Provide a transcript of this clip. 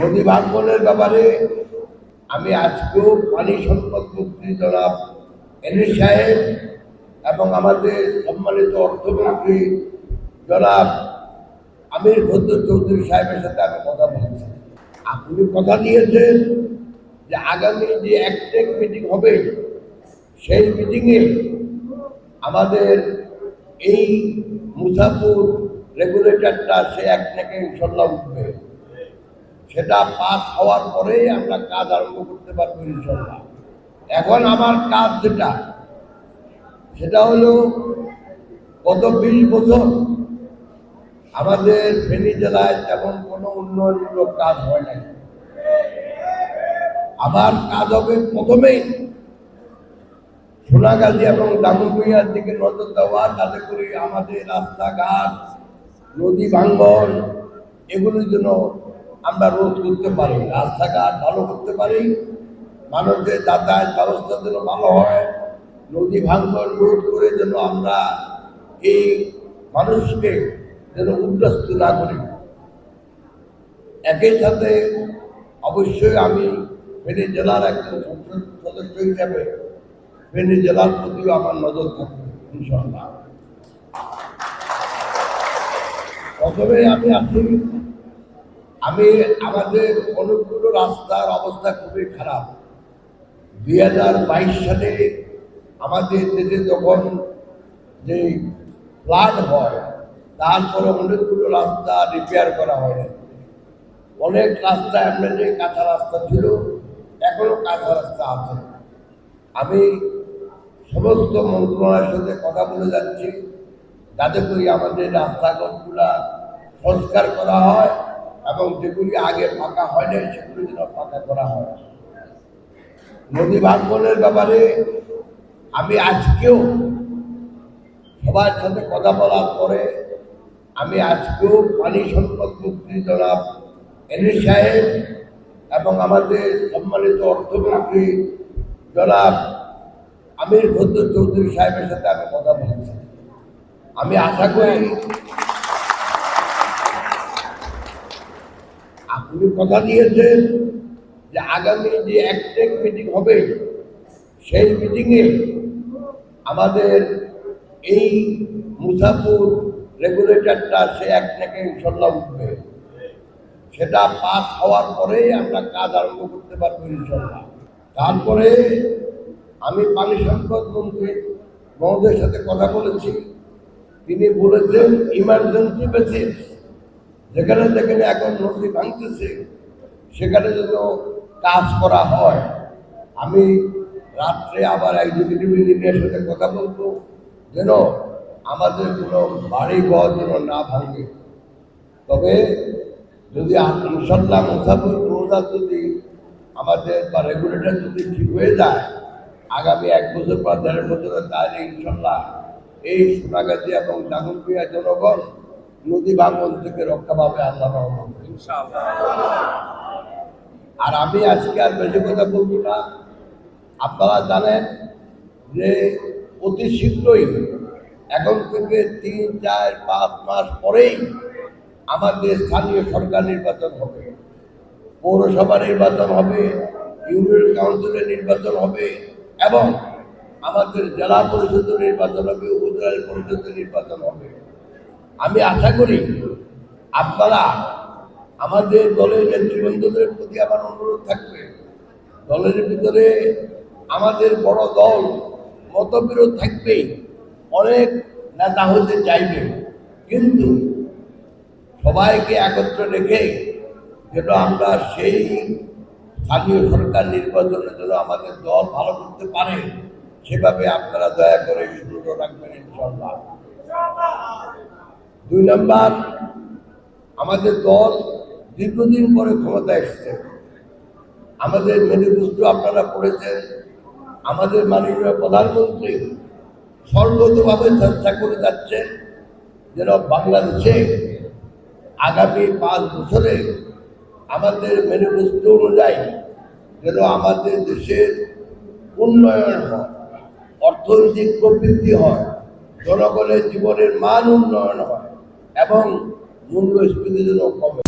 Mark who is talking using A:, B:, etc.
A: নদী ভাঙ্গনের ব্যাপারে আমি আজকেও পানি সম্পদ মন্ত্রী জনাব এনএস সাহেব এবং আমাদের সম্মানিত অর্থমন্ত্রী জনাব আমির খসরু চৌধুরী সাহেবের সাথে আমি কথা বলেছি। আপনি কথা দিয়েছেন যে আগামী যে একটেক মিটিং হবে সেই মিটিংয়ে আমাদের এই মুসাপুর রেগুলেটরটা সে একটেকে ইনশাল্লাহ উঠবে। সেটা পাস হওয়ার পরেই আমরা কাজ আরম্ভ করতে পারবো ইনশাল্লাহ। এখন আমার কাজ সেটা হলো গত 20 বছর আমাদের ফেনী জেলায় তেমন কোনো উন্নয়নমূলক কাজ হয় নাই। আমার কাজ হবে প্রথমেই সোনাগাজী এবং দামুমিয়ার দিকে নজর দেওয়া, তাতে করে আমাদের রাস্তাঘাট নদী ভাঙ্গন এগুলোর জন্য আমরা রোধ করতে পারি, রাস্তাঘাট ভালো করতে পারি, মানুষের যাতায়াত ব্যবস্থা যেন ভালো হয়, নদী ভাঙ্গন রোধ করে যেন আমরা এই মানুষকে যেন উদ্যস্ত না করি। একই সাথে অবশ্যই আমি ফেনী জেলার একজন সদস্য হিসাবে ফেনী জেলার প্রতিও আমার নজর থাকবে ইনশাআল্লাহ। প্রথমে আমি আমাদের অনেকগুলো রাস্তার অবস্থা খুবই খারাপ। 2022 সালে আমাদের দেশে যখন যে ফ্লাড হয় তারপরে অনেকগুলো রাস্তা রিপেয়ার করা হয়নি। অনেক রাস্তা এমনি কাঁচা রাস্তা ছিল, এখনো কাঁচা রাস্তা আছে। আমি সমস্ত মন্ত্রণালয়ের সাথে কথা বলে যাচ্ছি যাতে করে আমাদের রাস্তাঘাটগুলা সংস্কার করা হয় এবং যেগুলি আগে পাকা হয় নাই সেগুলো যেন পাকা করা হয়। নদী ভাঙ্গনের ব্যাপারে আমি আজকেও সবার সাথে কথা বলার পরে আমি আজকেও পানি সম্পদ মন্ত্রী জনাব এনএস সাহেব এবং আমাদের সম্মানিত অর্থমন্ত্রী জনাব আমির খসরু চৌধুরী সাহেবের সাথে আমি কথা বলেছি। আমি আশা করি আপনি কথা দিয়েছেন যে আগামী যে একটেক মিটিং হবে সেই মিটিংয়ে আমাদের এই মুসাপুর রেগুলেটরটা সে একটেকে ইনশাল্লাহ উঠবে। সেটা পাস হওয়ার পরেই আমরা কাজ আরম্ভ করতে পারবো ইনশাল্লাহ। তারপরে আমি পানি সম্পদ মন্ত্রী মহোদয়ের সাথে কথা বলেছি। তিনি বলেছেন ইমার্জেন্সি বেসিস যেখানে যেখানে এখন নদী ভাঙতেছে সেখানে যেন কাজ করা হয়। আমি রাত্রে আবার এক্সিকিউটিভ ইঞ্জিনিয়ারের সাথে কথা বলবো যেন আমাদের কোনো বাড়ি ঘর যেন না ভাঙে। তবে যদি ইনশাল্লাহ মুসাফির রোডা যদি আমাদের বা রেগুলেটর যদি ঠিক হয়ে যায় আগামী 1 বছর বা 1.5 বছরের তাহলে ইনশাল্লাহ এই সোনাগাজী এবং দাগনভূঞা জনগণ নদী ভাঙন থেকে রক্ষা পাবে আল্লাহর রহমতে ইনশাআল্লাহ। আর আমি আজকে আর বেশি কথা বলবো না। আপনারা জানেন যে অতি শীঘ্রই এখন থেকে 3, 4, 5 মাস পরেই আমাদের স্থানীয় সরকার নির্বাচন হবে, পৌরসভা নির্বাচন হবে, ইউনিয়ন কাউন্সিলের নির্বাচন হবে এবং আমাদের জেলা পরিষদের নির্বাচন হবে, উপজেলা পরিষদের নির্বাচন হবে। আমি আশা করি আপনারা আমাদের দলের নেতৃবৃন্দদের প্রতি আমার অনুরোধ থাকবে, দলের ভিতরে আমাদের বড় দল মতবিরোধ থাকবে, অনেক নেতা হতে চাইবে, কিন্তু সবাইকে একত্রে রেখে যেন আমরা সেই স্থানীয় সরকার নির্বাচনের জন্য আমাদের দল ভালো করতে পারে সেভাবে আপনারা দয়া করে সুযোগ রাখবেন ইনশাআল্লাহ। 2 নম্বর, আমাদের দল দীর্ঘদিন পরে ক্ষমতা এসেছে। আমাদের ম্যানিফেস্টো আপনারা পড়েছেন। আমাদের মাননীয় প্রধানমন্ত্রী সর্বতভাবে চেষ্টা করে যাচ্ছেন যেন বাংলাদেশে আগামী 5 বছরে আমাদের ম্যানিফেস্টো অনুযায়ী যেন আমাদের দেশের উন্নয়ন হয়, অর্থনৈতিক প্রবৃদ্ধি হয়, জনগণের জীবনের মান উন্নয়ন হয় এবং মূল্যস্ফীতি যেন কমে।